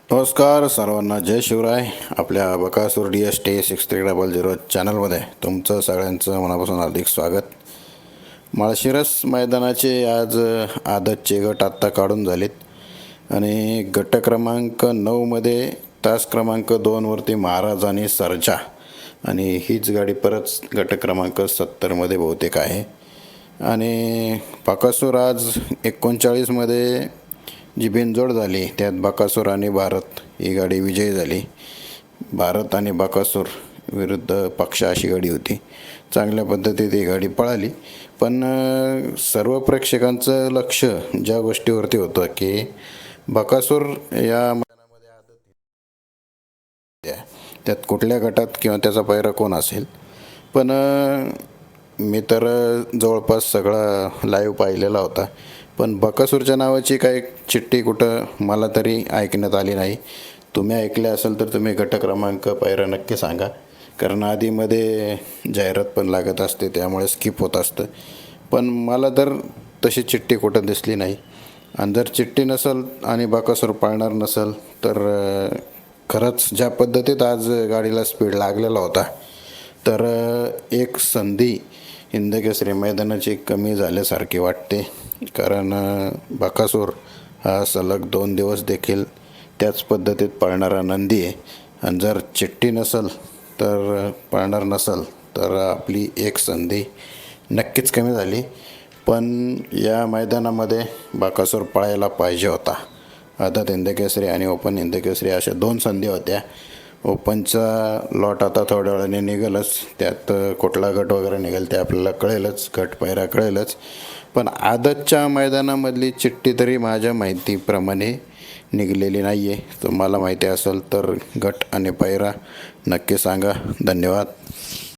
नमस्कार सर्वांना, जय शिवराय. आपल्या बकासूर DS-6300 चॅनलमध्ये तुमचं सगळ्यांचं मनापासून हार्दिक स्वागत. माळशिरस मैदानाचे आज आदतचे गट आत्ता काढून झालेत आणि गट क्रमांक 9मध्ये तास क्रमांक 2वरती महाराज आणि सर्जा, आणि हीच गाडी परत गट क्रमांक 70मध्ये बहुतेक आहे. आणि बकासूर आज 39मध्ये जी बिनजोड झाली त्यात बकासूर आणि भारत ही गाडी विजयी झाली. भारत आणि बकासूर विरुद्ध पक्ष अशी गाडी होती. चांगल्या पद्धतीत ही गाडी पळाली, पण सर्व प्रेक्षकांचं लक्ष ज्या गोष्टीवरती होतं की बकासूर या मैदानामध्ये त्यात कुठल्या गटात किंवा त्याचा पायरा कोण असेल. पण मी तर जवळपास सगळा लाईव्ह पाहिलेला होता, पण बकासूरच्या नावाची काही चिठ्ठी कुठं मला तरी ऐकण्यात आली नाही. तुम्ही ऐकले असेल तर तुम्ही गट क्रमांक पायरा नक्की सांगा, कारण आधीमध्ये जाहिरात पण लागत असते त्यामुळे स्किप होत असतं. पण मला तर तशी चिठ्ठी कुठं दिसली नाही. आणि जर चिठ्ठी नसेल आणि बकासूर पाळणार नसेल तर खरंच ज्या पद्धतीत आज गाडीला स्पीड लागलेला होता, तर एक संधी हिंदकेसरी मैदानाची कमी झाल्यासारखी वाटते. कारण बकासूर हा सलग 2 दिवस देखील त्याच पद्धतीत पळणारा नंदी आहे. आणि जर चिठ्ठी नसेल तर पळणार नसेल तर आपली एक संधी नक्कीच कमी झाली. पण या मैदानामध्ये बकासूर पळायला पाहिजे होता. आदत हिंदकेसरी आणि ओपन हिंदकेसरी अशा 2 संधी होत्या. ओपनचा लॉट आता थोड्या वेळाने निघेलच, त्यात कुठला गट वगैरे निघेल ते आपल्याला कळेलच, गट पायरा कळेलच. पण आदतच्या मैदानामधली चिठ्ठी तरी माझ्या माहितीप्रमाणे निघलेली नाही आहे. तुम्हाला माहिती असेल तर गट आणि पायरा नक्की सांगा. धन्यवाद.